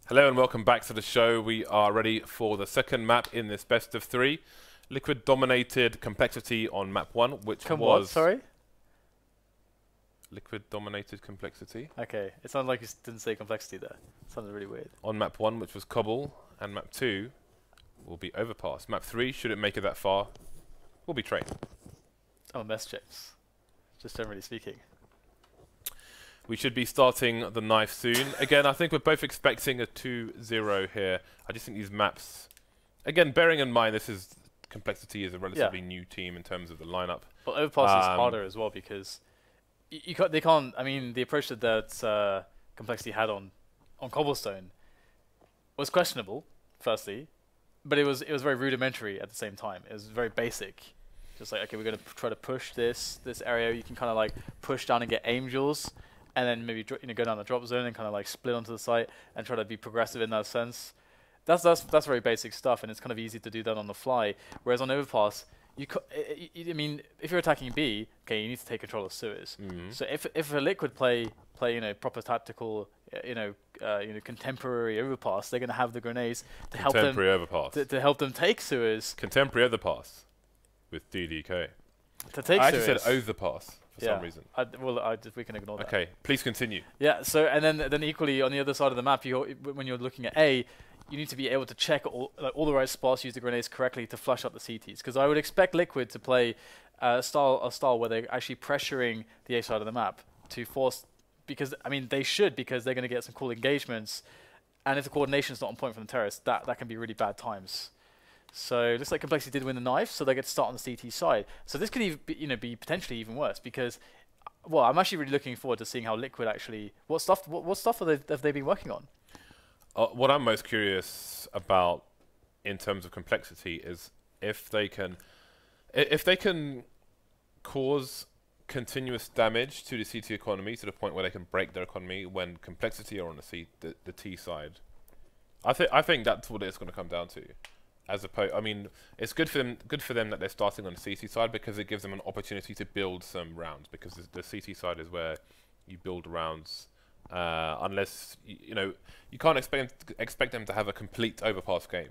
Hello and welcome back to the show. We are ready for the second map in this best of three. Liquid dominated complexity on map 1, which was... What? Sorry? Liquid dominated complexity. Okay, it sounded like you didn't say complexity there. It sounded really weird. On map 1, which was cobble, and map 2 will be overpass. Map 3, should it make it that far, will be train. Oh, mess checks. Just generally speaking. We should be starting the knife soon. Again, I think we're both expecting a 2-0 here. I just think these maps... Again, bearing in mind this is... Complexity is a relatively new team in terms of the lineup. Well, Overpass is harder as well because they can't... I mean, the approach that Complexity had on Cobblestone was questionable, firstly, but it was very rudimentary at the same time. It was very basic. Just like, okay, we're going to try to push this area. You can kind of like push down and get angels, and then maybe go down the drop zone and kind of like split onto the site and try to be progressive in that sense. That's very basic stuff, and it's kind of easy to do that on the fly. Whereas on Overpass, I mean, if you're attacking B, okay, you need to take control of sewers. So if a Liquid play proper tactical, contemporary Overpass, they're going to have the grenades to help them to help them take sewers. Contemporary Overpass with DDK. To take I sewers. actually said Overpass for some reason. We can ignore that. Okay, please continue. Yeah. So and then equally on the other side of the map, when you're looking at A, you need to be able to check all the right spots, use the grenades correctly to flush out the CTs. Because I would expect Liquid to play a style where they're actually pressuring the A side of the map to force, because I mean they should, because they're going to get some cool engagements, and if the coordination's not on point from the terrace, that can be really bad times. So it looks like Complexity did win the knife, so they get to start on the CT side. So this could even be potentially even worse, because well, I'm actually really looking forward to seeing how Liquid actually what stuff have they been working on. What I'm most curious about in terms of complexity is if they can cause continuous damage to the CT economy to the point where they can break their economy when complexity are on the T side. I think that's what it's going to come down to. As opposed, I mean, it's good for them that they're starting on the CT side, because it gives them an opportunity to build some rounds, because the CT side is where you build rounds. Unless you can't expect them to have a complete Overpass game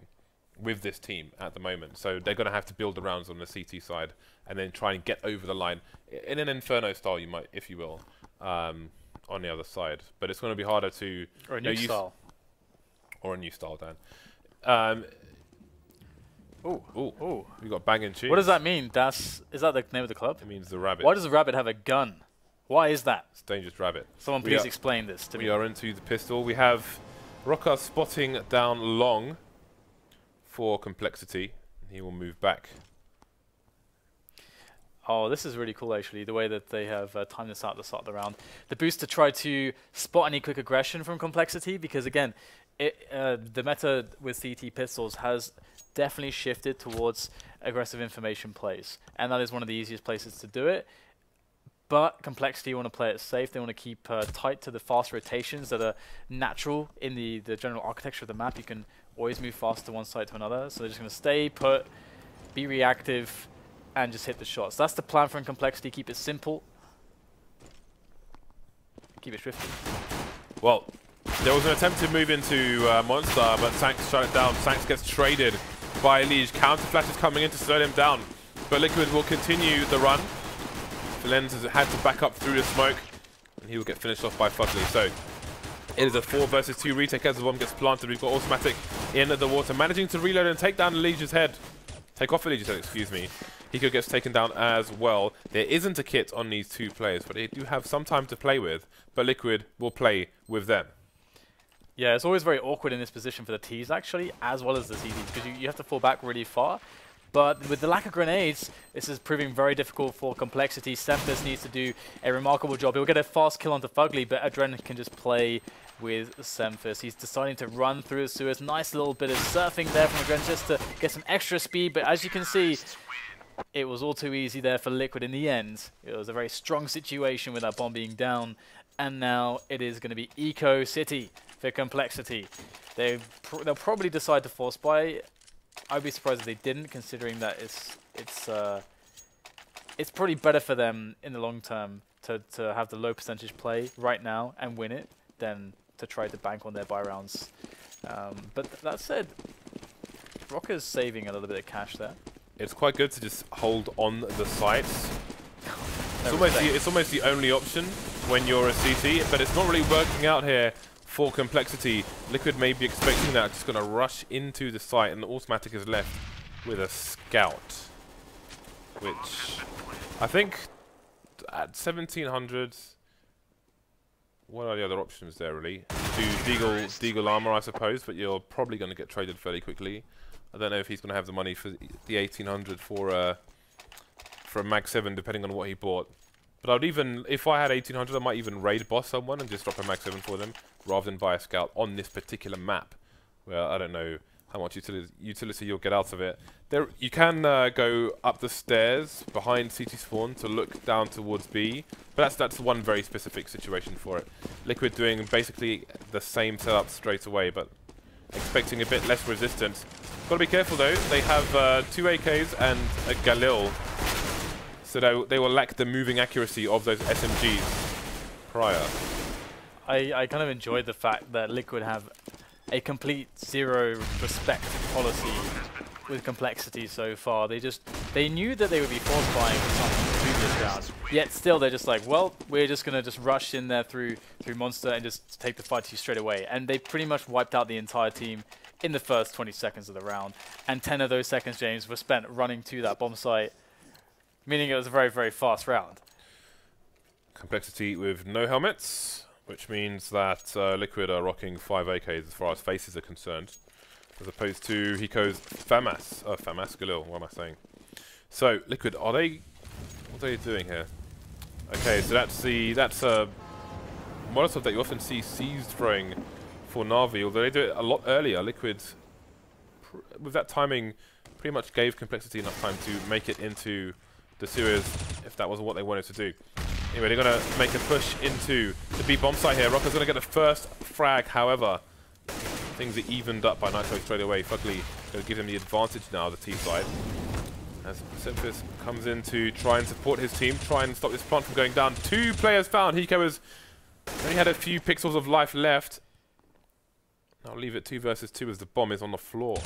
with this team at the moment. So they're going to have to build the rounds on the CT side and then try and get over the line in an Inferno style, if you will, on the other side. But it's going to be harder to or a new style, or a new style, Dan. Ooh, we got bang and cheese. What does that mean? Is that the name of the club? It means the rabbit. Why does the rabbit have a gun? Why is that? It's Dangerous Rabbit. Someone please explain this to me. We are into the pistol. We have roca spotting down long for Complexity. He will move back. Oh, this is really cool, actually, the way that they have timed this out at the start of the round. The boost to try to spot any quick aggression from Complexity, because, again, the meta with CT pistols has definitely shifted towards aggressive information plays, and that is one of the easiest places to do it. But Complexity, you want to play it safe. They want to keep tight to the fast rotations that are natural in the general architecture of the map. You can always move fast to one side to another. So they're just going to stay put, be reactive, and just hit the shots. That's the plan for Complexity. Keep it simple. Keep it swifty. Well, there was an attempt to move into Monster, but sancz shut it down. sancz gets traded by EliGE. Counter flash is coming in to slow him down. But Liquid will continue the run. valens has had to back up through the smoke, and he will get finished off by FugLy. So it is a 4 versus 2 retake as the bomb gets planted. We've got autimatic in the water, managing to reload and take down EliGE's head. Take off EliGE's head, excuse me. Hiko gets taken down as well. There isn't a kit on these two players, but they do have some time to play with, but Liquid will play with them. Yeah, it's always very awkward in this position for the Ts, actually, as well as the CTs, because you have to fall back really far. But with the lack of grenades, this is proving very difficult for Complexity. SEMPHIS needs to do a remarkable job. He'll get a fast kill onto FugLy, but adreN can just play with SEMPHIS. He's deciding to run through the sewers. Nice little bit of surfing there from adreN just to get some extra speed. But as you can see, it was all too easy there for Liquid in the end. It was a very strong situation with that bomb being down. And now it is going to be Eco City for Complexity. They'll probably decide to force buy. I'd be surprised if they didn't, considering that it's probably better for them in the long term to have the low percentage play right now and win it than to try to bank on their buy rounds But that said, roca's saving a little bit of cash there. It's quite good to just hold on the sites. It's almost the only option when you're a CT, but it's not really working out here for complexity. Liquid may be expecting that, just going to rush into the site, and the autimatic is left with a scout, which I think at 1700, what are the other options there really? Do Deagle armor, I suppose, but you're probably going to get traded fairly quickly. I don't know if he's going to have the money for the 1800 for a Mag 7, depending on what he bought. But I'd even, if I had 1800, I might even raid boss someone and just drop a Mag 7 for them, rather than buy a scout on this particular map, where I don't know how much utility you'll get out of it. There, you can go up the stairs behind CT spawn to look down towards B, but that's one very specific situation for it. Liquid doing basically the same setup straight away, but expecting a bit less resistance. Got to be careful though. They have 2 AKs and a Galil, so they will lack the moving accuracy of those SMGs prior. I kind of enjoyed the fact that Liquid have a complete zero respect policy with complexity so far. They knew that they would be force buying something to this round, yet still they're just like, well, we're just gonna just rush in there through monster and just take the fight to you straight away. And they pretty much wiped out the entire team in the first 20 seconds of the round, and 10 of those seconds, James, were spent running to that bomb site, meaning it was a very, very fast round. Complexity with no helmets, which means that Liquid are rocking 5 AKs as far as faces are concerned, as opposed to Hiko's FAMAS Galil, what am I saying? So, Liquid, what are they doing here? Okay, so that's a Molotov that you often see seized throwing for Na'Vi, although they do it a lot earlier. Liquid, with that timing, pretty much gave Complexity enough time to make it into the series if that wasn't what they wanted to do. Anyway, they're going to make a push into the B bomb site here. roca's going to get the first frag, however, things are evened up by Nitro straight away. FugLy going to give him the advantage now, the T side. As SEMPHIS comes in to try and support his team, try and stop this plant from going down. 2 players found. Hiko has only had a few pixels of life left. I'll leave it 2 versus 2 as the bomb is on the floor.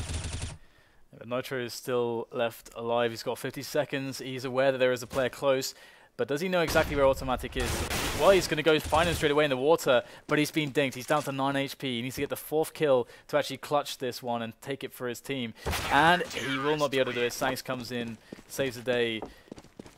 Nitro is still left alive. He's got 50 seconds. He's aware that there is a player close, but does he know exactly where autimatic is? Well, he's going to go find him straight away in the water, but he's been dinked. He's down to 9 HP. He needs to get the 4th kill to actually clutch this one and take it for his team. And he will not be able to do it. sancz comes in, saves the day.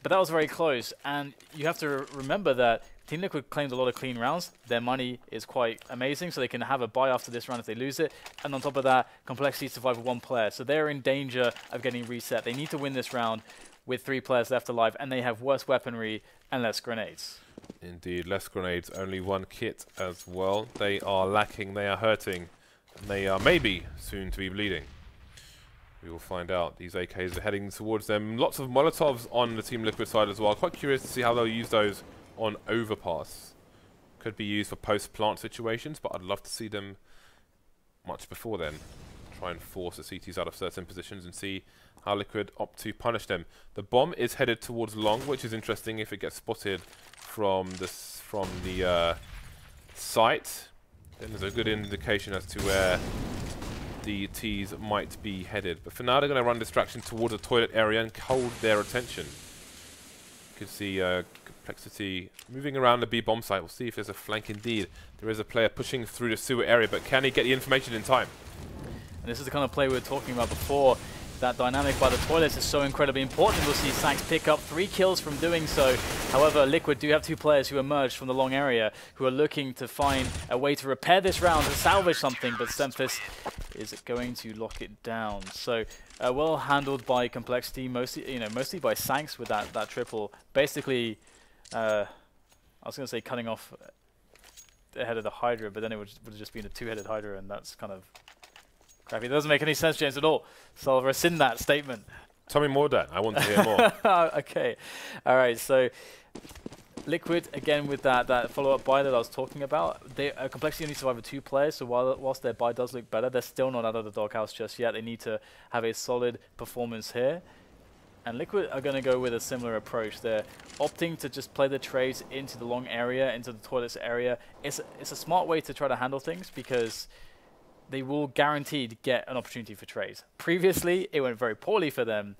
But that was very close. And you have to remember that Team Liquid claimed a lot of clean rounds. Their money is quite amazing, so they can have a buy after this round if they lose it. And on top of that, Complexity survive with 1 player. So they're in danger of getting reset. They need to win this round with 3 players left alive, and they have worse weaponry and less grenades. Indeed, less grenades, only 1 kit as well. They are lacking, they are hurting, and they are maybe soon to be bleeding. We will find out. These AKs are heading towards them. Lots of Molotovs on the Team Liquid side as well. Quite curious to see how they'll use those on Overpass. Could be used for post-plant situations, but I'd love to see them much before then. Try and force the CTs out of certain positions and see how Liquid opt to punish them. The bomb is headed towards long, which is interesting if it gets spotted from the site. Then there's a good indication as to where the Ts might be headed. But for now, they're going to run distraction towards the toilet area and hold their attention. You can see Complexity moving around the B bomb site. We'll see if there's a flank indeed. There is a player pushing through the sewer area, but can he get the information in time? And this is the kind of play we were talking about before. That dynamic by the toilets is so incredibly important. We'll see sancz pick up 3 kills from doing so. However, Liquid do have 2 players who emerged from the long area who are looking to find a way to repair this round and salvage something, but SEMPHIS is going to lock it down. So well handled by Complexity, mostly by sancz with that triple. Basically, I was going to say cutting off the head of the Hydra, but then it would have just been a 2-headed Hydra, and that's kind of crappy. It doesn't make any sense, James, at all. So I'll rescind that statement. Tell me more, Dan. I want to hear more. Okay. All right. So Liquid, again, with that follow-up buy that I was talking about, Complexity only survive with 2 players, so whilst their buy does look better, they're still not out of the doghouse just yet. They need to have a solid performance here. And Liquid are going to go with a similar approach. They're opting to just play the trades into the long area, into the toilets area. It's a smart way to try to handle things because they will guaranteed get an opportunity for trades. Previously, it went very poorly for them,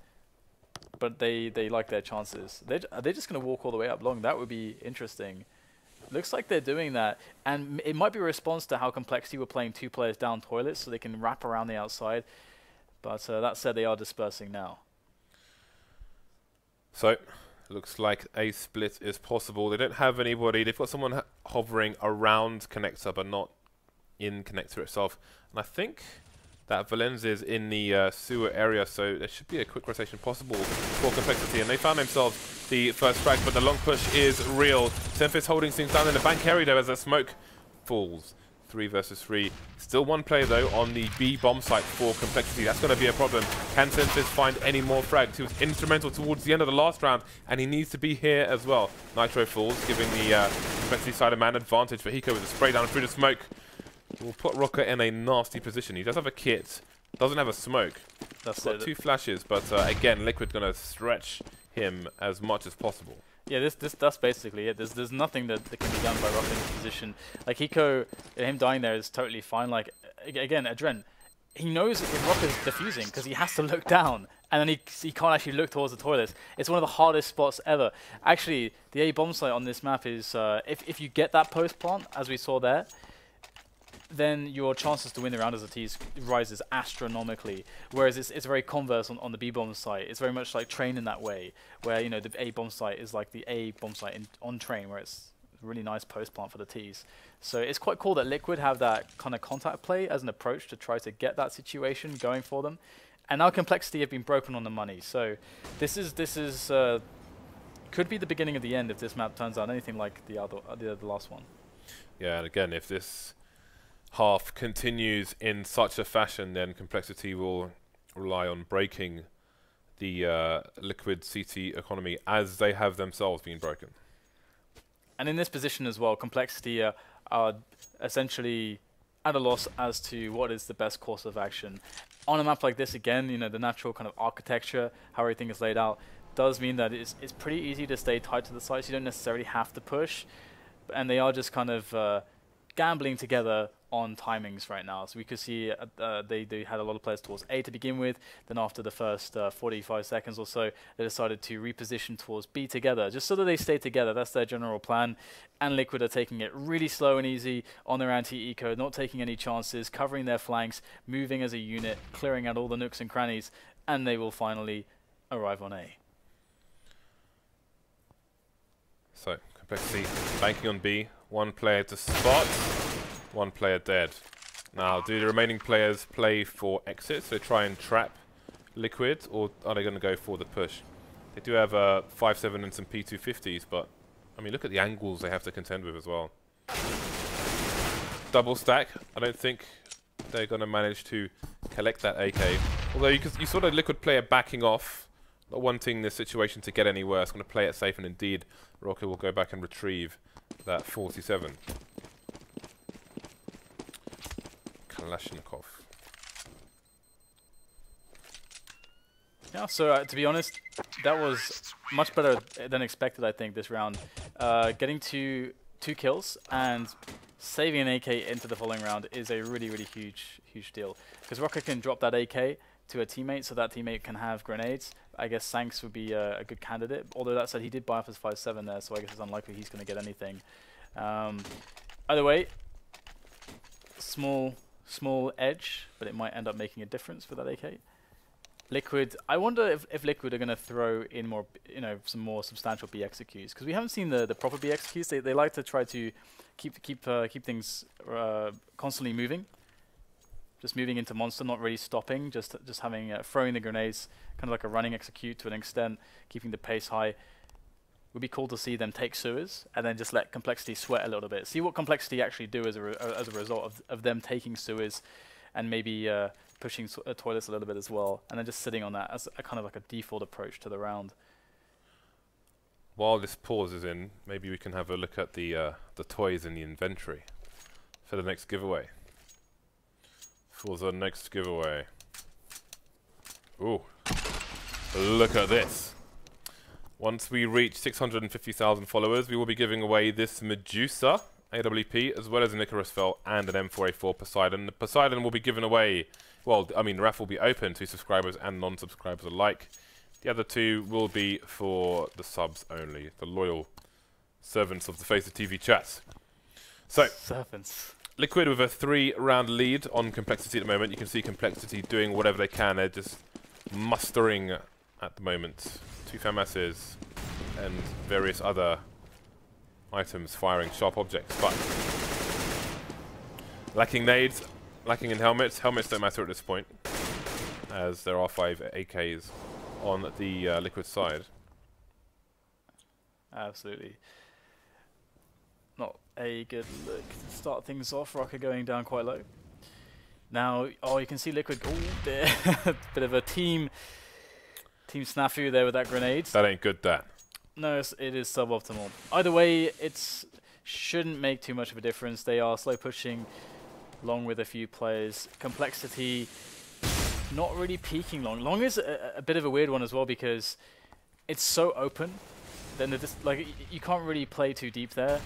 but they like their chances. Are they just going to walk all the way up long? That would be interesting. Looks like they're doing that, and it might be a response to how Complexity were playing 2 players down toilets, so they can wrap around the outside. But that said, they are dispersing now. So, looks like a split is possible. They don't have anybody. They've got someone hovering around connector, but not in connector itself. And I think that valens is in the sewer area, so there should be a quick rotation possible for Complexity. And they found themselves the first strike, but the long push is real. SEMPHIS holding things down in the bank area, though, as the smoke falls. 3 versus 3. Still 1 player, though, on the B bomb site for Complexity. That's going to be a problem. Can SEMPHIS find any more frags? He was instrumental towards the end of the last round, and he needs to be here as well. Nitro falls, giving the Complexity side a man advantage for Hiko with a spray down through the smoke. Will put roca in a nasty position. He does have a kit, doesn't have a smoke. That's got 2 flashes, but again, Liquid going to stretch him as much as possible. Yeah, that's basically it. There's nothing that can be done by roca in this position. Like Hiko, him dying there is totally fine. Like again, adreN, he knows if roca's defusing because he has to look down, and then he can't actually look towards the toilets. It's one of the hardest spots ever. Actually, the A bomb site on this map is if you get that post plant, as we saw there, then your chances to win the round as a tease rises astronomically. Whereas it's very converse on the B bomb site. It's very much like train in that way, where you know the A bomb site is like the A bomb site on train, where it's a really nice post plant for the tease. So it's quite cool that Liquid have that kind of contact play as an approach to try to get that situation going for them. And now Complexity have been broken on the money. So this is could be the beginning of the end if this map turns out anything like the last one. Yeah, and again, if this half continues in such a fashion, then Complexity will rely on breaking the Liquid CT economy as they have themselves been broken. And in this position as well, Complexity are essentially at a loss as to what is the best course of action. On a map like this, again, you know, the natural kind of architecture, how everything is laid out, does mean that it's pretty easy to stay tight to the sides. You don't necessarily have to push, and they are just kind of gambling together on timings right now. So we could see they had a lot of players towards A to begin with, then after the first 45 seconds or so, they decided to reposition towards B together, just so that they stay together. That's their general plan. And Liquid are taking it really slow and easy on their anti-eco, not taking any chances, covering their flanks, moving as a unit, clearing out all the nooks and crannies, and they will finally arrive on A. So, Complexity banking on B, 1 player to spot, 1 player dead. Now, do the remaining players play for exit, so try and trap Liquid, or are they going to go for the push? They do have a 5.7 and some P250s, but I mean, look at the angles they have to contend with as well. Double stack. I don't think they're going to manage to collect that AK. Although you saw the Liquid player backing off, not wanting the situation to get any worse, going to play it safe, and indeed, roca will go back and retrieve that 47. Kalashnikov. Yeah, so to be honest, that was much better than expected, I think, this round. Getting to 2 kills and saving an AK into the following round is a really, really huge deal. Because roca can drop that AK to a teammate, so that teammate can have grenades. I guess sancz would be a good candidate, although that said, he did buy off his 5.7 there, so I guess it's unlikely he's going to get anything. Either way, small edge, but it might end up making a difference with that AK. Liquid, I wonder if Liquid are going to throw in more, you know, some more substantial BXQs, because we haven't seen the proper BXQs. They like to try to keep things constantly moving, just moving into monster, not really stopping, just having throwing the grenades, kind of like a running execute to an extent, keeping the pace high. Would be cool to see them take sewers and then just let Complexity sweat a little bit. See what Complexity actually do as a result of them taking sewers and maybe pushing toilets a little bit as well, and then just sitting on that as a kind of like a default approach to the round. While this pause is in, maybe we can have a look at the toys in the inventory for the next giveaway. For the next giveaway. Ooh, look at this. Once we reach 650,000 followers, we will be giving away this Medusa AWP, as well as an Icarus Fell and an M4A4 Poseidon. The Poseidon will be given away, well, I mean, the ref will be open to subscribers and non-subscribers alike. The other two will be for the subs only, the loyal servants of the Face of TV chats. So, servants. Liquid with a 3-round lead on Complexity at the moment. You can see Complexity doing whatever they can. They're just mustering at the moment. 2 FAMASs and various other items firing sharp objects, but lacking nades, lacking in helmets. Helmets don't matter at this point, as there are 5 AKs on the Liquid side. Absolutely. Not a good look to start things off. Roca going down quite low. Now, oh, you can see Liquid. Oh, there. Bit of a team snafu there with that grenade. That ain't good, that. No, it is suboptimal. Either way, it shouldn't make too much of a difference. They are slow pushing long with a few players. Complexity not really peaking long. Long is a bit of a weird one as well because it's so open. Then like you can't really play too deep there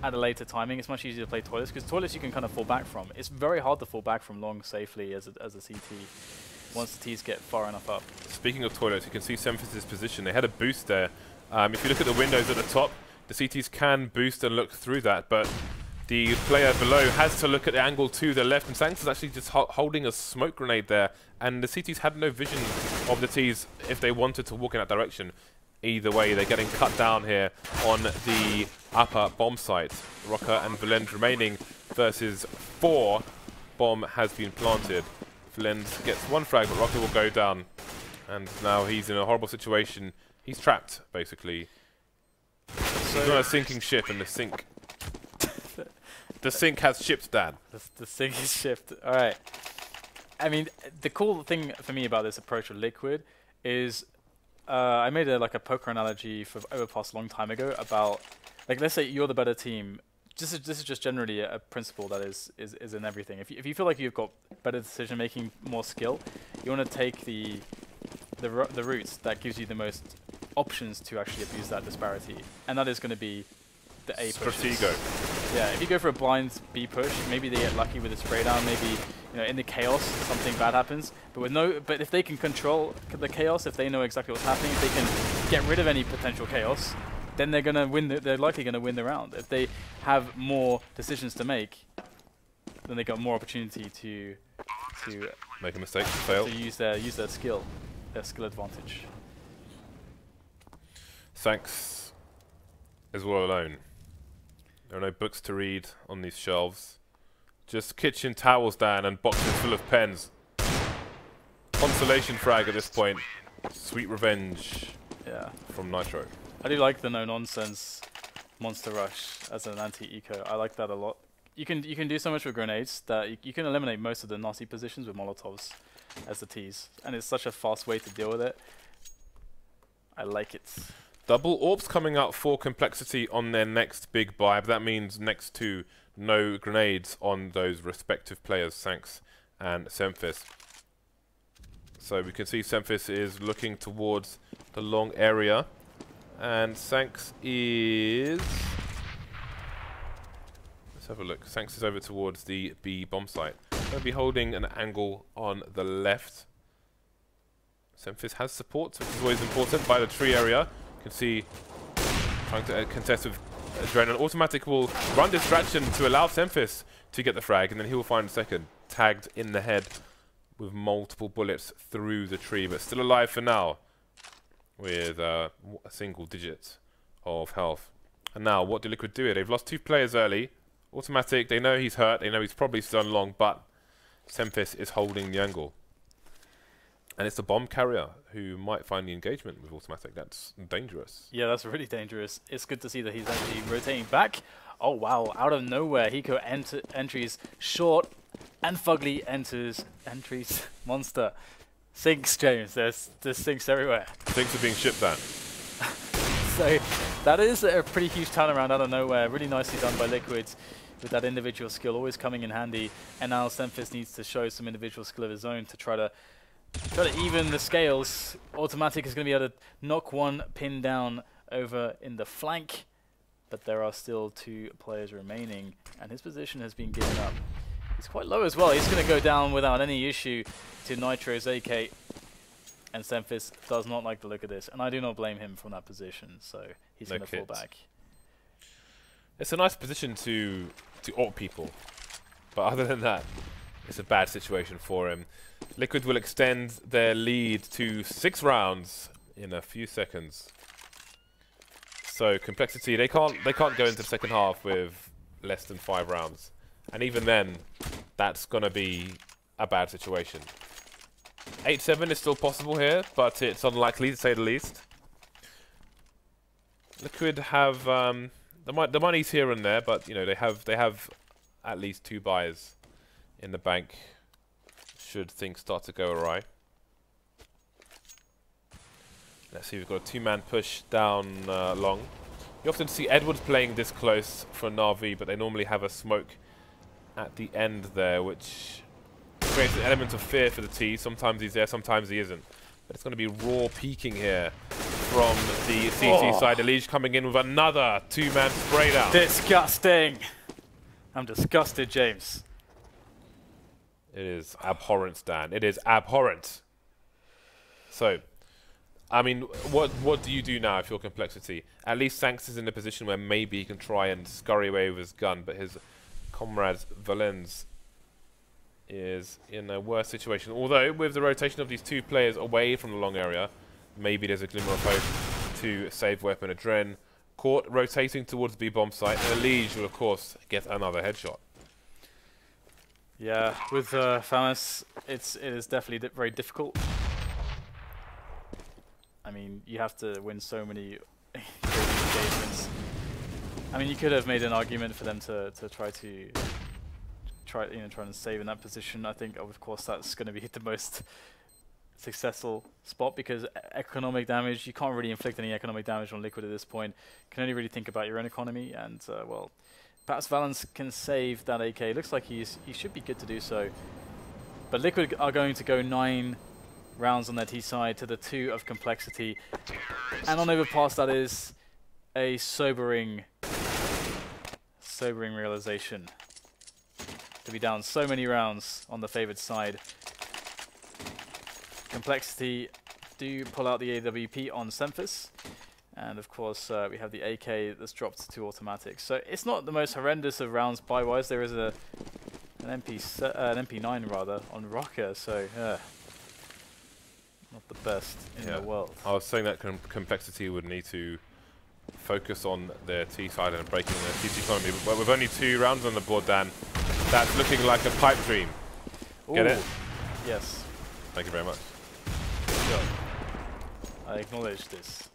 at a later timing. It's much easier to play toilets because toilets you can kind of fall back from. It's very hard to fall back from long safely as a CT once the Ts get far enough up. Speaking of toilets, you can see SEMPHIS' position. They had a boost there. If you look at the windows at the top, the CTs can boost and look through that, but the player below has to look at the angle to the left, and sancz is actually just holding a smoke grenade there, and the CTs had no vision of the Ts if they wanted to walk in that direction. Either way, they're getting cut down here on the upper bomb site. roca and valens remaining versus 4. Bomb has been planted. valens gets 1 frag, but roca will go down, and now he's in a horrible situation. He's trapped, basically. He's on a sinking ship, and the sink has shipped, Dad. The sink is shipped. All right. I mean, the cool thing for me about this approach with Liquid is I made like a poker analogy for Overpass a long time ago about, like, let's say you're the better team. This is just generally a principle that is in everything. If you feel like you've got better decision making, more skill, you want to take the routes that gives you the most options to actually abuse that disparity, and that is going to be the A push. Stratego. Yeah, if you go for a blind B push, maybe they get lucky with a spray down. Maybe in the chaos something bad happens. But if they can control the chaos, if they know exactly what's happening, if they can get rid of any potential chaos, then they're gonna win. They're likely gonna win the round. If they have more decisions to make, then they got more opportunity to make a mistake, to fail. To use their skill advantage. sancz is all alone. There are no books to read on these shelves. Just kitchen towels down and boxes full of pens. Consolation frag at this point. Sweet revenge. Yeah. From Nitro. I do like the no-nonsense monster rush as an anti-eco. I like that a lot. You can do so much with grenades that you can eliminate most of the nasty positions with molotovs as the Ts, and it's such a fast way to deal with it. I like it. Double orbs coming out for Complexity on their next big buy, but that means next to no grenades on those respective players, sancz and SEMPHIS. So we can see SEMPHIS is looking towards the long area, and sancz is... Let's have a look. sancz is over towards the B bomb site. They'll be holding an angle on the left. SEMPHIS has support, which is always important, by the tree area. You can see trying to contest with adreN. autimatic will run distraction to allow SEMPHIS to get the frag, and then he will find a second, tagged in the head with multiple bullets through the tree, but still alive for now with a single digit of health. And now, what do Liquid do here? They've lost 2 players early. autimatic, they know he's hurt, they know he's probably still long, but SEMPHIS is holding the angle. And it's the bomb carrier who might find the engagement with autimatic. That's dangerous. Yeah, that's really dangerous. It's good to see that he's actually rotating back. Oh, wow. Out of nowhere, Hiko entries short, and FugLy entries monster. Sinks, James. There's sinks everywhere. Sinks are being shipped out. So that is a pretty huge turnaround out of nowhere. Really nicely done by Liquid with that individual skill always coming in handy. And now SEMPHIS needs to show some individual skill of his own to try to even the scales. autimatic is going to be able to knock one pin down over in the flank. but there are still 2 players remaining, and his position has been given up. He's quite low as well. He's going to go down without any issue to Nitro's AK, and SEMPHIS does not like the look of this, and I do not blame him from that position, so he's going to fall back. It's a nice position to ult people, but other than that, it's a bad situation for him. Liquid will extend their lead to 6 rounds in a few seconds. So Complexity, they can't go into the second half with less than 5 rounds. And even then, that's going to be a bad situation. 8-7 is still possible here, but it's unlikely to say the least. Liquid have the money's here and there, but you know they have at least 2 buys in the bank should things start to go awry. Let's see, we've got a 2-man push down long. You often see Edwards playing this close for Na'Vi, but they normally have a smoke at the end there, which creates an element of fear for the T. Sometimes he's there, sometimes he isn't. But it's going to be raw peeking here from the CT side. EliGE coming in with another 2-man spray down. Disgusting. I'm disgusted, James. It is abhorrent, Dan. It is abhorrent. So, I mean, what do you do now if you're Complexity? At least sancz is in a position where maybe he can try and scurry away with his gun, but his comrade valens is in a worse situation. Although, with the rotation of these 2 players away from the long area, maybe there's a glimmer of hope to save weapon adreN. Caught rotating towards B bomb site, and EliGE will, of course, get another headshot. Yeah, with FAMAS, it is definitely very difficult. I mean, you have to win so many engagements. I mean, you could have made an argument for them to try and save in that position. I think, of course, that's going to be the most successful spot, because economic damage, you can't really inflict any economic damage on Liquid at this point. You can only really think about your own economy, and well, perhaps valens can save that AK. Looks like he should be good to do so. But Liquid are going to go 9 rounds on their T side to the 2 of Complexity, and on Overpass, that is a sobering realization to be down so many rounds on the favored side. Complexity do pull out the AWP on SEMPHIS, and of course we have the AK that's dropped to automatic. So it's not the most horrendous of rounds buy-wise. There is an MP9 rather on roca, so not the best in the world. I was saying that Complexity would need to focus on their T side and breaking their TT economy, but with only 2 rounds on the board, Dan, that's looking like a pipe dream. Get it? Yes. Thank you very much. Sure. I acknowledge this.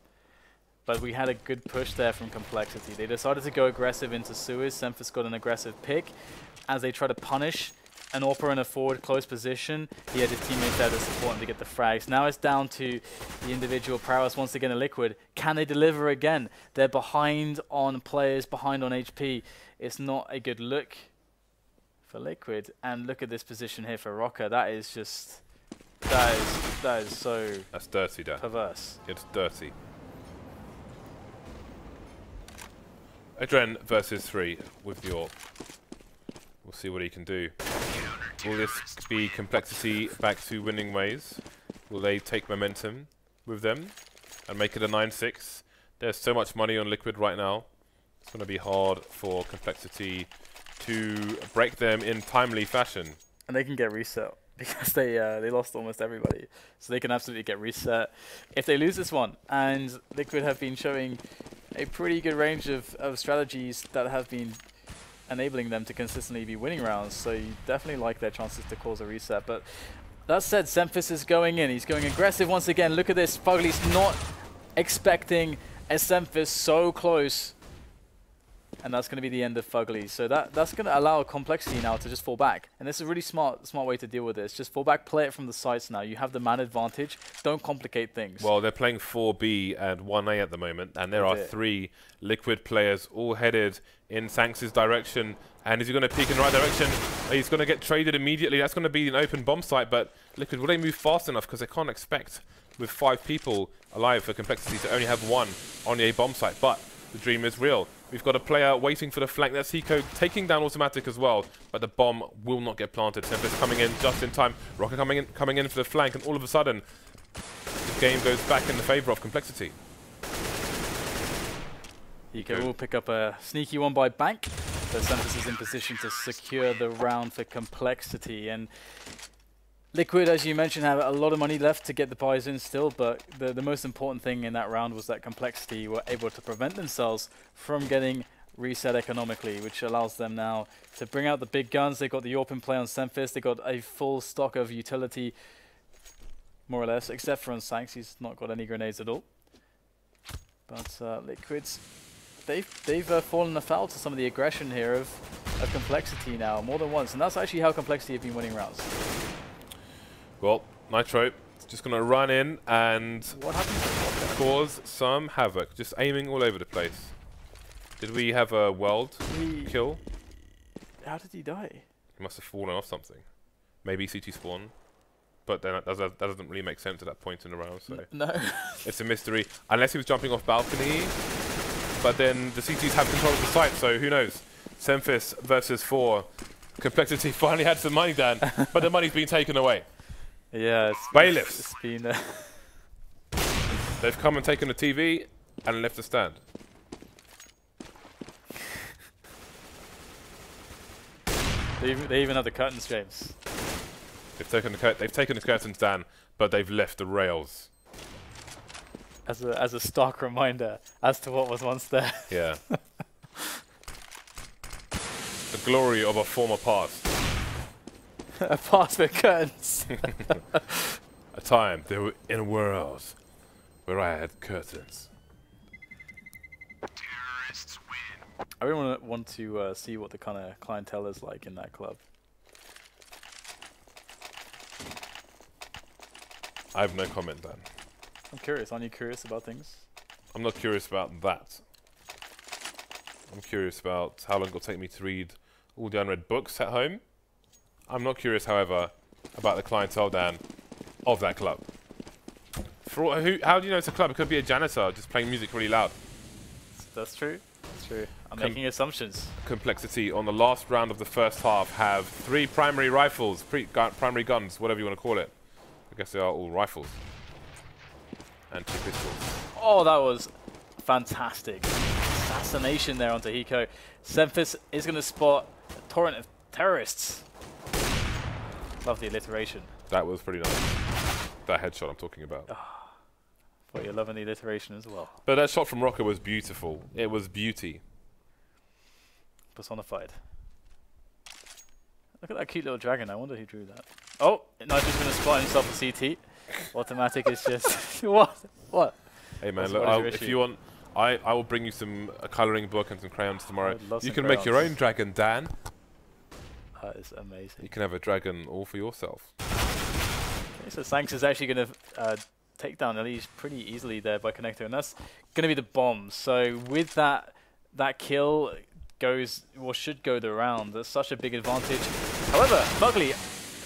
But we had a good push there from Complexity. They decided to go aggressive into sewers. SEMPHIS got an aggressive pick as they try to punish an AWPer in a forward close position. He had his teammates there to support him to get the frags. Now it's down to the individual prowess once again in Liquid. Can they deliver again? They're behind on players, behind on HP. It's not a good look for Liquid. And look at this position here for roca. That is just... That is so... That's dirty, Dan. Perverse. It's dirty. adreN versus 3 with the AWP. We'll see what he can do. Will this be Complexity back to winning ways? Will they take momentum with them and make it a 9-6? There's so much money on Liquid right now. It's going to be hard for Complexity to break them in timely fashion. And they can get reset because they lost almost everybody. So they can absolutely get reset if they lose this one. And Liquid have been showing a pretty good range of strategies that have been enabling them to consistently be winning rounds. So you definitely like their chances to cause a reset. But that said, SEMPHIS is going in. He's going aggressive once again. Look at this. FugLy's not expecting a SEMPHIS so close. And that's going to be the end of FugLy. So that's going to allow Complexity now to just fall back. And this is a really smart way to deal with this. Just fall back, play it from the sides now. You have the man advantage. Don't complicate things. Well, they're playing 4B and 1A at the moment. And there are 3 Liquid players all headed in sancz' direction. And is he going to peek in the right direction? He's going to get traded immediately. That's going to be an open bomb site. But Liquid, will they move fast enough? Because they can't expect, with 5 people alive for Complexity, to only have 1 on the A bomb site. But the dream is real. We've got a player waiting for the flank. That's Hiko taking down autimatic as well, but the bomb will not get planted. SEMPHIS coming in just in time. roca coming in for the flank, and all of a sudden, the game goes back in the favour of complexity. Hiko will pick up a sneaky one by bank, so SEMPHIS is in position to secure the round for complexity. And Liquid, as you mentioned, have a lot of money left to get the buys in still, but the most important thing in that round was that complexity were able to prevent themselves from getting reset economically, which allows them now to bring out the big guns. They got the AWP in play on SEMPHIS. They got a full stock of utility, more or less, except for on sancz. He's not got any grenades at all. But Liquids, they've fallen afoul to some of the aggression here of complexity now more than once, and that's actually how complexity have been winning rounds. Well, Nitro is just going to run in and What happened? cause some havoc, just aiming all over the place. Did we have a weld kill? How did he die? He must have fallen off something. Maybe CT spawn. But then that doesn't really make sense at that point in the round, so No. it's a mystery. Unless he was jumping off balcony, but then the CTs have control of the site, so who knows? SEMPHIS versus 4. Complexity finally had some money, Dan, but the money's been taken away. Yeah, Bailiffs. it's been... They've come and taken the TV and left the stand. They even have the curtains, James. They've taken the curtains down, but they've left the rails. As a stark reminder as to what was once there. Yeah. The glory of a former past. A pass with curtains. A time there were in a world where I had curtains. Terrorists win. I really want to see what the kind of clientele is like in that club. I have no comment, Dan. I'm curious. Aren't you curious about things? I'm not curious about that. I'm curious about how long it'll take me to read all the unread books at home. I'm not curious, however, about the clientele, Dan, of that club. How do you know it's a club? It could be a janitor just playing music really loud. That's true. That's true. I'm making assumptions. Complexity on the last round of the first half have 3 primary rifles, primary guns, whatever you want to call it. I guess they are all rifles. And 2 pistols. Oh, that was fantastic. Assassination there onto Hiko. SEMPHIS is going to spot a torrent of terrorists. Love the alliteration. That was pretty nice. That headshot I'm talking about. But you're loving the alliteration as well. But that shot from roca was beautiful. It was beauty. Personified. Look at that cute little dragon. I wonder who drew that. Oh, Nigel's going to spot himself a CT. Autimatic is just... What? What? Hey man, What look, is if you want, I will bring you some colouring book and some crayons tomorrow. You can make your crayons. own dragon, Dan. That is amazing. You can have a dragon all for yourself. Okay, so sancz is actually going to take down EliGE pretty easily there by connector, and that's going to be the bomb. So with that kill should go the round. That's such a big advantage. However, FugLy,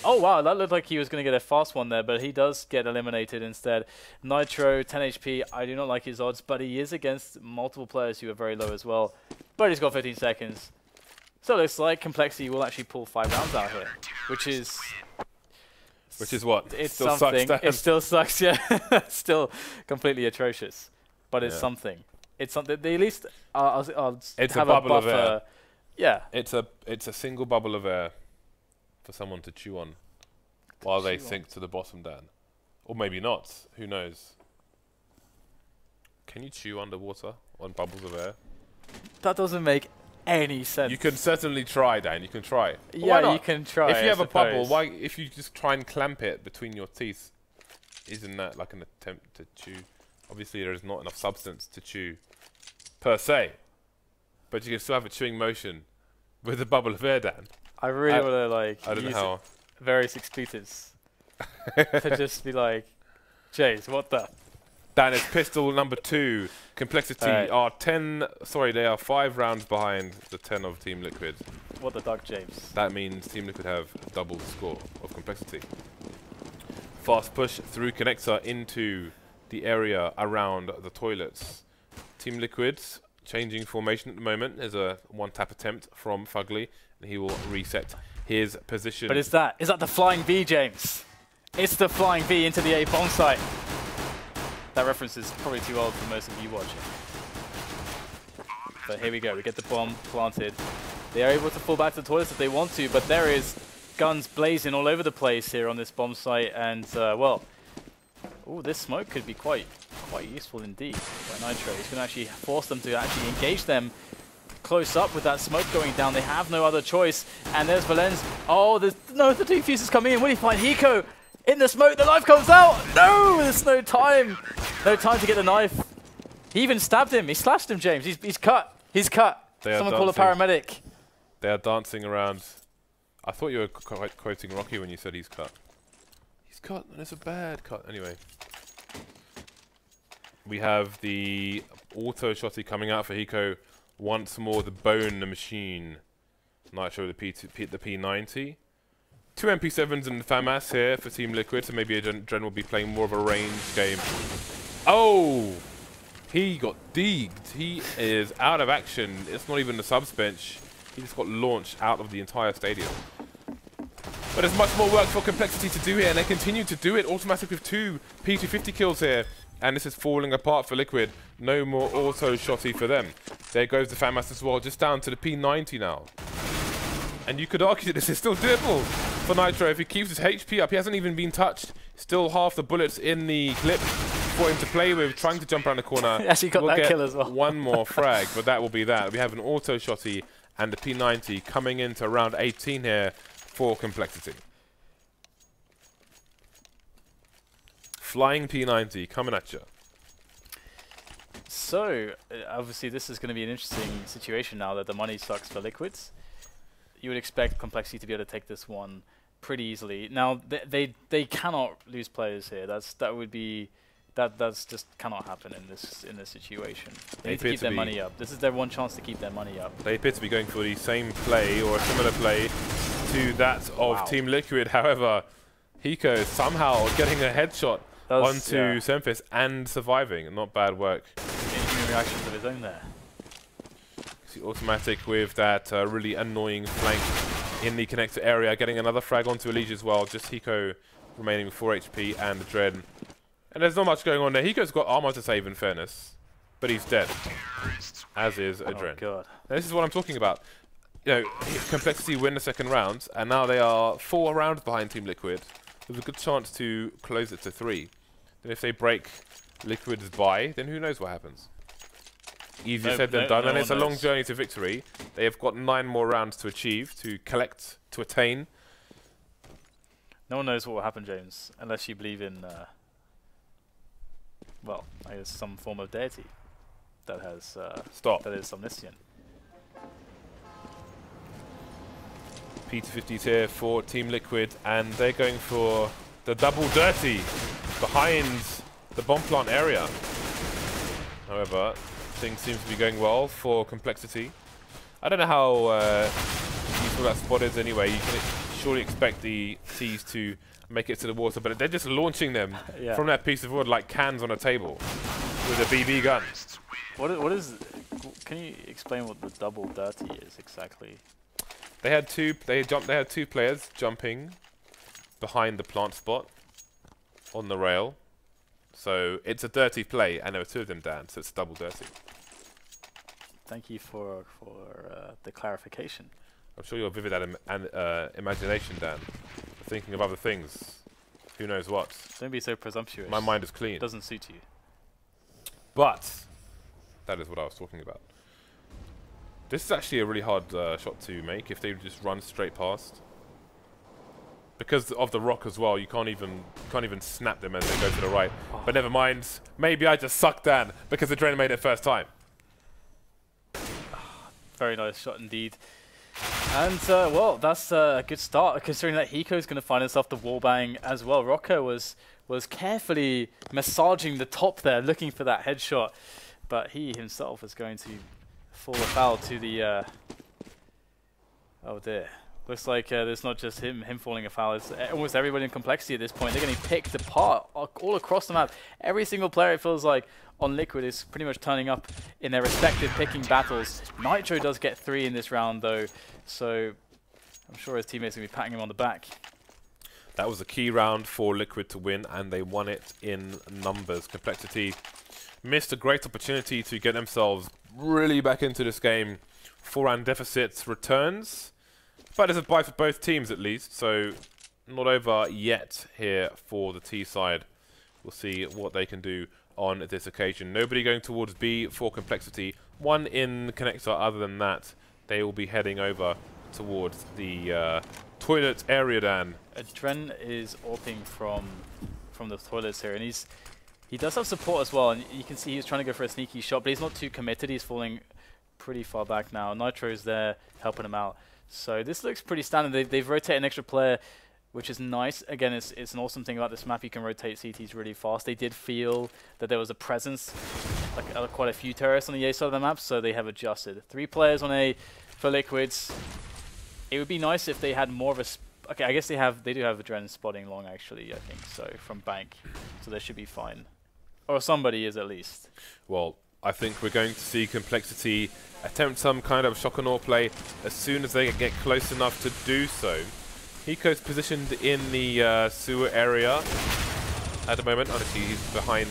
oh wow, that looked like he was going to get a fast one there, but he does get eliminated instead. Nitro, 10 HP, I do not like his odds, but he is against multiple players who are very low as well. But he's got 15 seconds. So it looks like complexity will actually pull 5 rounds out here, which is what? it's still something. Sucks, It still sucks, yeah. It's still completely atrocious, but it's Yeah. something. It's something. They at least It's have a bubble of buffer. air. Yeah. It's a single bubble of air for someone to chew on while they sink to the bottom, Dan. Or maybe not. Who knows? Can you chew underwater on bubbles of air? That doesn't make any sense. You can certainly try, Dan. You can try. But why Yeah, not? you can try. If you I have a bubble, suppose. why? If you just try and clamp it between your teeth, isn't that like an attempt to chew? Obviously, there is not enough substance to chew, per se. But you can still have a chewing motion with a bubble of air, Dan. I really want to I don't know use how. various expletives to just be like, Jays, what the? Dan, it's pistol number 2. Complexity are 10. Sorry, they are 5 rounds behind the 10 of Team Liquid. What the duck, James? That means Team Liquid have double the score of complexity. Fast push through connector into the area around the toilets. Team Liquid changing formation at the moment. There's a one-tap attempt from FugLy, and he will reset his position. But is that the flying V, James? It's the flying V into the A bomb site. That reference is probably too old for most of you watching. But here we go. We get the bomb planted. They are able to fall back to the toilets if they want to, but there is guns blazing all over the place here on this bomb site, and well, ooh, this smoke could be quite useful indeed by Nitro. He's going to actually force them to actually engage them close up with that smoke going down. They have no other choice, and there's valens. Oh, the defuse is coming in. Will he find Hiko in the smoke? The knife comes out. No, there's no time to get the knife. He even stabbed him. He slashed him, James. He's cut. He's cut. Someone call a paramedic. They are dancing around. I thought you were quoting Rocky when you said he's cut. He's cut, and it's a bad cut. Anyway. We have the auto shotty coming out for Hiko. Once more, the bone, the machine. Nitro, the P90. Two MP7s and the FAMAS here for Team Liquid, so maybe adreN will be playing more of a ranged game. Oh! He got digged. He is out of action. It's not even the subs bench. He just got launched out of the entire stadium. But there's much more work for Complexity to do here, and they continue to do it. autimatic with 2 P250 kills here. And this is falling apart for Liquid. No more auto shotty for them. There goes the FAMAS as well, just down to the P90 now. And you could argue that this is still doable for Nitro if he keeps his HP up. He hasn't even been touched. Still half the bullets in the clip for him to play with, trying to jump around the corner. Actually got that kill as well. One more frag, but that will be that. We have an auto shotty and the P90 coming into round 18 here for Complexity. Flying P90 coming at you. So, obviously this is going to be an interesting situation now that the money sucks for Liquids. You would expect Complexity to be able to take this one pretty easily. Now, they cannot lose players here. That's just cannot happen in this situation. They need to keep their money up. This is their one chance to keep their money up. They appear to be going for the same play or a similar play to that of Team Liquid. However, Hiko is somehow getting a headshot onto SEMPHIS and surviving. Not bad work. Interesting reactions of his own there. See autimatic with that really annoying flank in the connector area, getting another frag onto EliGE as well. Just Hiko remaining with 4 HP and adreN. And there's not much going on there. Hiko's got armor to save in fairness, but he's dead, as is adreN. Oh God. Now, this is what I'm talking about. You know, Complexity win the second round, and now they are 4 rounds behind Team Liquid. There's a good chance to close it to 3. And if they break Liquid's bye, then who knows what happens. Easier said than done, and it's a long journey to victory. They have got 9 more rounds to achieve, to collect, to attain. No one knows what will happen, James, unless you believe in, well, I guess some form of deity that has that is omniscient. P250s here for Team Liquid, and they're going for the double dirty behind the bomb plant area. However, things seem to be going well for Complexity. I don't know how useful that spot is anyway. You can surely expect the T's to make it to the water, but they're just launching them from that piece of wood like cans on a table with a BB gun. What is? Can you explain what the double dirty is exactly? They had two. They had 2 players jumping behind the plant spot on the rail. So it's a dirty play, and there were 2 of them, Dan. So it's double dirty. Thank you for the clarification. I'm sure you're vivid at imagination, Dan. Thinking of other things. Who knows what? Don't be so presumptuous. My mind is clean. It doesn't suit you. But that is what I was talking about. This is actually a really hard shot to make if they just run straight past. Because of the rock as well, you can't even snap them as they go to the right. Oh. But never mind. Maybe I just sucked, Dan, because adreN made it first time. Very nice shot indeed. And, well, that's a good start, considering that Hiko's going to find himself the wallbang as well. Roca was carefully massaging the top there, looking for that headshot. But he himself is going to fall afoul to the... oh dear. Looks like there's not just him falling a foul. It's almost everybody in complexity at this point. They're getting picked apart all across the map. Every single player, it feels like, on Liquid is pretty much turning up in their respective picking battles. Nitro does get 3 in this round, though, so I'm sure his teammates are going to be patting him on the back. That was a key round for Liquid to win, and they won it in numbers. Complexity missed a great opportunity to get themselves really back into this game. 4-round deficit returns. But it's a bye for both teams at least, so not over yet here for the T side. We'll see what they can do on this occasion. Nobody going towards B for Complexity. One in connector. Other than that, they will be heading over towards the toilet area, Dan. adreN is AWPing from the toilets here, and he does have support as well, and you can see he's trying to go for a sneaky shot, but he's not too committed. He's falling pretty far back now. Nitro's there helping him out. So this looks pretty standard. They've rotated an extra player, which is nice. Again, it's an awesome thing about this map. You can rotate CTs really fast. They did feel that there was a presence, like quite a few terrorists on the A side of the map, so they have adjusted. 3 players on A for Liquids. It would be nice if they had more of a... Okay, I guess they do have adreN spotting long, actually, I think, so from Bank. So they should be fine. Or somebody is, at least. Well, I think we're going to see Complexity attempt some kind of shock and awe play as soon as they get close enough to do so. Hiko's positioned in the sewer area at the moment. Honestly, he's behind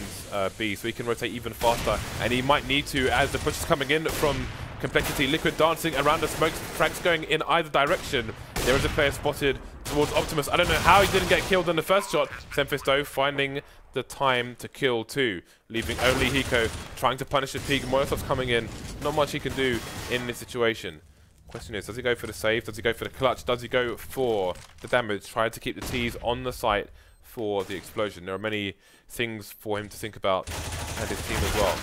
B, so he can rotate even faster. And he might need to, as the push is coming in from Complexity. Liquid dancing around the smoke, frags going in either direction. There is a player spotted towards Optimus. I don't know how he didn't get killed in the first shot. SEMPHIS, though, finding the time to kill 2, leaving only Hiko trying to punish the peak. Molotov's coming in. Not much he can do in this situation. Question is, does he go for the save? Does he go for the clutch? Does he go for the damage? Try to keep the T's on the site for the explosion. There are many things for him to think about and his team as well.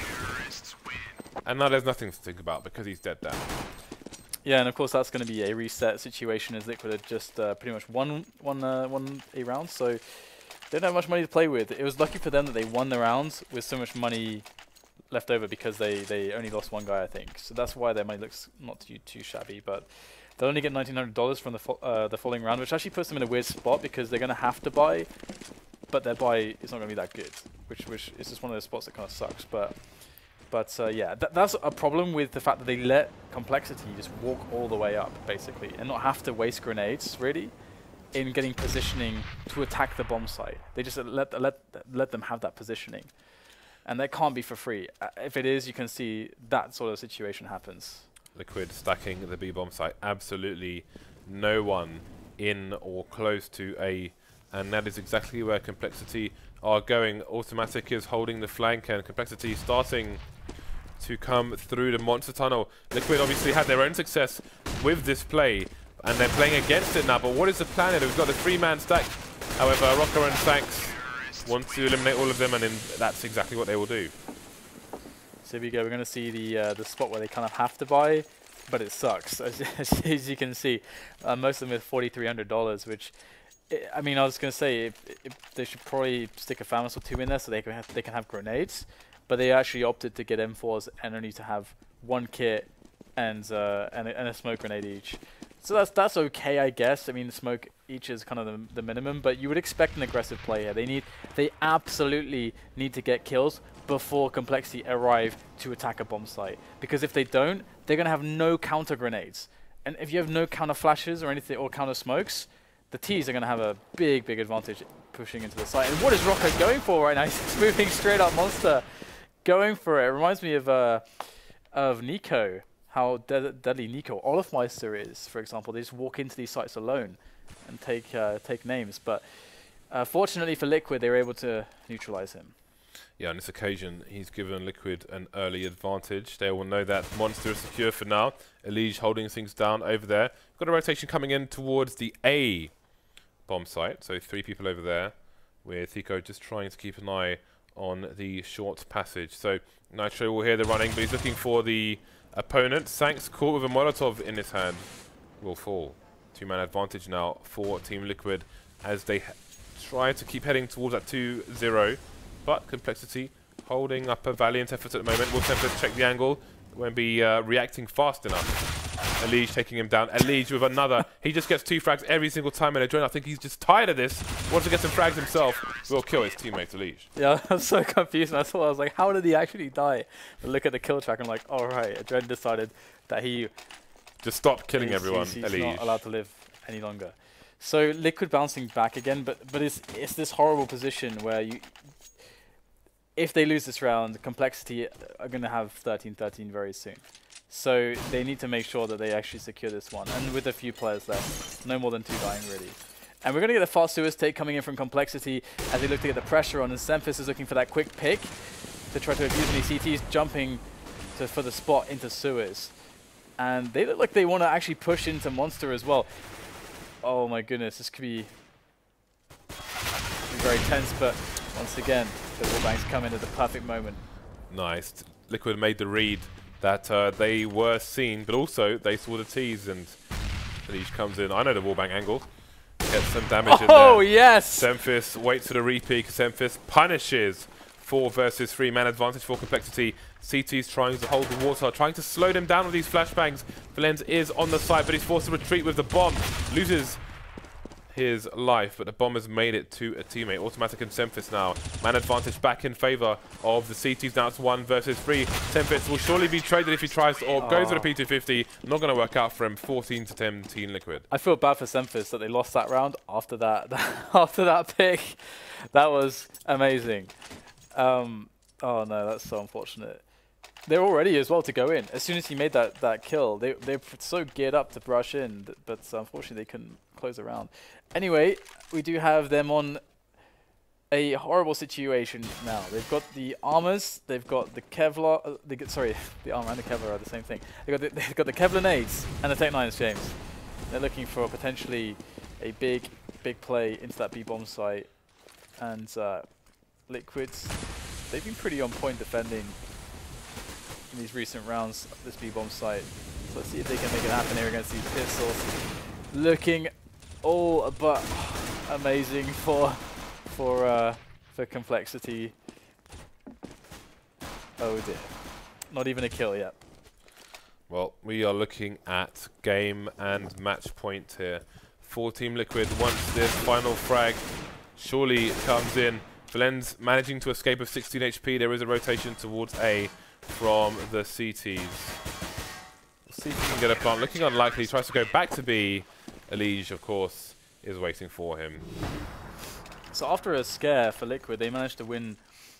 And now there's nothing to think about because he's dead down. Yeah, and of course that's going to be a reset situation as Liquid had just pretty much won a round, so they don't have much money to play with. It was lucky for them that they won the rounds with so much money left over because they only lost 1 guy, I think. So that's why their money looks not too shabby, but they'll only get $1,900 from the following round, which actually puts them in a weird spot because they're going to have to buy, but their buy is not going to be that good, which is just one of those spots that kind of sucks. But yeah, that's a problem with the fact that they let Complexity just walk all the way up, basically, and not have to waste grenades, really, in getting positioning to attack the bomb site. They just let them have that positioning. And that can't be for free. If it is, you can see that sort of situation happens. Liquid stacking the B bomb site. Absolutely no one in or close to A. And that is exactly where Complexity are going. Autimatic is holding the flank, and Complexity starting to come through the monster tunnel. Liquid obviously had their own success with this play, and they're playing against it now. But what is the plan here? We've got the 3-man stack. However, roca and sancz want to eliminate all of them, and that's exactly what they will do. So here we go. We're going to see the spot where they kind of have to buy, but it sucks, as you can see. Most of them with $4,300, which, I mean, I was going to say they should probably stick a Famous or 2 in there so they can have grenades, but they actually opted to get M4s and only to have 1 kit and a smoke grenade each. So that's okay, I guess. I mean, the smoke each is kind of the minimum, but you would expect an aggressive play here. They absolutely need to get kills before Complexity arrive to attack a bomb site, because if they don't, they're gonna have no counter grenades, and if you have no counter flashes or anything or counter smokes, the T's are gonna have a big advantage pushing into the site. And what is roca going for right now? He's moving straight up monster, going for it. It reminds me of Nico. How deadly Nico Olafmeister is, for example. They just walk into these sites alone and take names. But fortunately for Liquid, they were able to neutralize him. Yeah, on this occasion, he's given Liquid an early advantage. They will know that Monster is secure for now. EliGE holding things down over there. Got a rotation coming in towards the A bomb site. So 3 people over there, with Hiko just trying to keep an eye on the short passage. So Nitro will hear the running, but he's looking for the opponent. sancz, caught with a Molotov in his hand, will fall. 2-man advantage now for Team Liquid as they try to keep heading towards that 2-0. But Complexity holding up a valiant effort at the moment. Will SEMPHIS check the angle? Won't be reacting fast enough. EliGE taking him down. EliGE with another. He just gets 2 frags every single time in adreN. I think he's just tired of this. Wants to get some frags himself. Will kill his teammate EliGE. Yeah, I was so confused. I was like, how did he actually die? But look at the kill track. I'm like, all right. adreN decided that he just stopped killing everyone. He's EliGE. not allowed to live any longer. So Liquid bouncing back again, but it's this horrible position where you, if they lose this round, Complexity are going to have 13-13 very soon. So they need to make sure that they actually secure this one. And with a few players left, no more than 2 dying really. And we're going to get the fast sewers take coming in from Complexity as they look to get the pressure on. And SEMPHIS is looking for that quick pick to try to abuse these CTs jumping for the spot into sewers. And they look like they want to actually push into Monster as well. Oh my goodness, this could be very tense, but once again, the wallbangs come in at the perfect moment. Nice. Liquid made the read that they were seen, but also they saw the tease, and EliGE comes in. I know the wallbang angle. Gets some damage in there. Oh, yes! SEMPHIS waits for the repeat. SEMPHIS punishes 4 versus 3 man advantage for Complexity. CT's trying to hold the water, trying to slow them down with these flashbangs. Valens is on the side, but he's forced to retreat with the bomb. Loses his life, but the bomb has made it to a teammate. autimatic and SEMPHIS now. Man advantage back in favor of the CTs. Now it's 1 versus 3. SEMPHIS will surely be traded if he tries to, or goes with a P250. Not going to work out for him. 14-10 Liquid. I feel bad for SEMPHIS that they lost that round after that. After that pick, that was amazing. Oh no, that's so unfortunate. They're all ready as well to go in. As soon as he made that kill, they're so geared up to brush in, but unfortunately they couldn't close the round. Anyway, we do have them on a horrible situation now. They've got the armors, they've got the Kevlar. The armor and the Kevlar are the same thing. They've got the Kevlar nades and the Tech 9s, James. They're looking for potentially a big play into that B bomb site, and Liquids, they've been pretty on point defending in these recent rounds, this B-bomb site. So let's see if they can make it happen here against these pistols. Looking all but amazing for Complexity. Oh dear. Not even a kill yet. Well, we are looking at game and match point here for Team Liquid. Once this final frag surely comes in, Valens managing to escape with 16 HP. There is a rotation towards A from the CTs. We'll see if he can get a plant. Looking unlikely. He tries to go back to B. EliGE, of course, is waiting for him. So after a scare for Liquid, they managed to win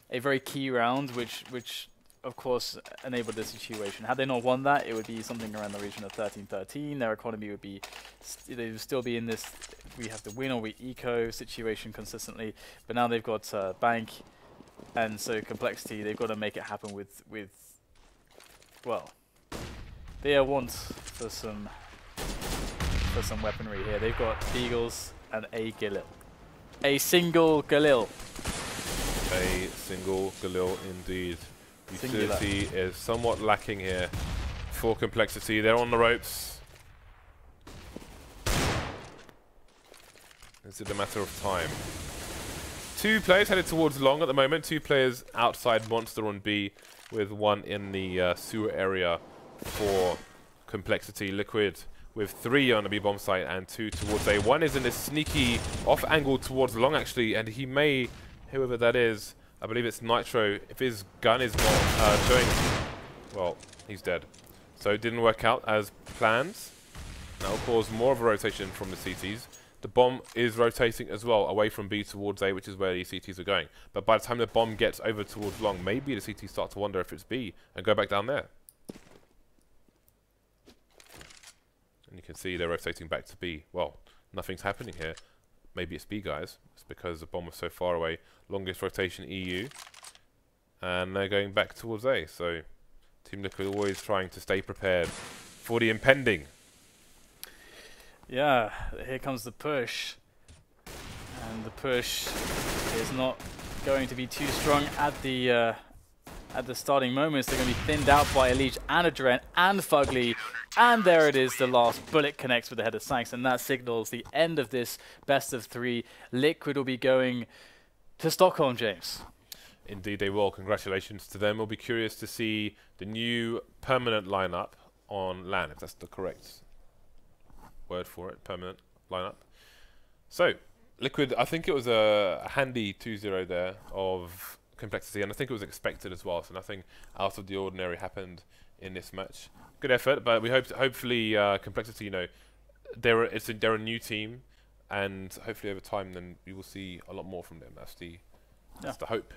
a very key round, which of course enabled this situation. Had they not won that, it would be something around the region of 13-13. Their economy would be, they would still be in this we have to win or we eco situation consistently. But now they've got Bank, and so Complexity, they've got to make it happen with well, they want for some weaponry here. They've got Eagles and a Galil. A single Galil. A single Galil indeed. Utility is somewhat lacking here for Complexity. They're on the ropes. Is it a matter of time? 2 players headed towards long at the moment. 2 players outside Monster on B, with 1 in the sewer area for Complexity. Liquid with 3 on the B bomb site and 2 towards A. 1 is in this sneaky off angle towards long actually, and he may, whoever that is, I believe it's Nitro, if his gun is not showing, well, he's dead. So it didn't work out as planned. That will cause more of a rotation from the CTs. The bomb is rotating as well, away from B towards A, which is where the CTs are going. But by the time the bomb gets over towards long, maybe the CTs start to wonder if it's B and go back down there. And you can see they're rotating back to B. Well, nothing's happening here. Maybe it's B, guys. It's because the bomb was so far away. Longest rotation EU. And they're going back towards A. So Team Liquid always trying to stay prepared for the impending. Yeah, here comes the push. And the push is not going to be too strong at the starting moments. They're going to be thinned out by EliGE and adreN and FugLy. And there it is, the last bullet connects with the head of sancz, and that signals the end of this best of 3. Liquid will be going to Stockholm, James. Indeed they will. Congratulations to them. We'll be curious to see the new permanent lineup on LAN, if that's the correct word for it, permanent lineup. So, Liquid, I think it was a handy 2-0 there of complexity, and I think it was expected as well, so nothing out of the ordinary happened in this match. Good effort, but we hope hopefully complexity, you know, they're a new team, and hopefully over time then we will see a lot more from them. That's the hope,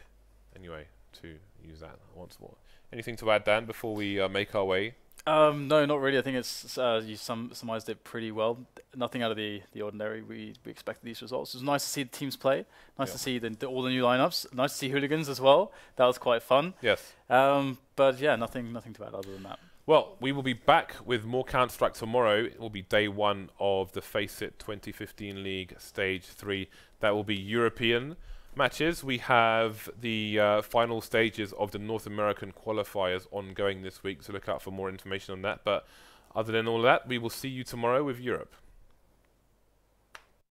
anyway, to use that once more. Anything to add, Dan, before we make our way? No, not really. I think it's you summarized it pretty well. Nothing out of the ordinary. We expected these results. It was nice to see the teams play. Nice to see all the new lineups. Nice to see hooligans as well. That was quite fun. Yes. But yeah, nothing to add other than that. Well, we will be back with more Counter-Strike tomorrow. It will be day 1 of the Face It 2015 League Stage 3. That will be European matches. We have the final stages of the North American qualifiers ongoing this week, so look out for more information on that. But other than all that, we will see you tomorrow with Europe.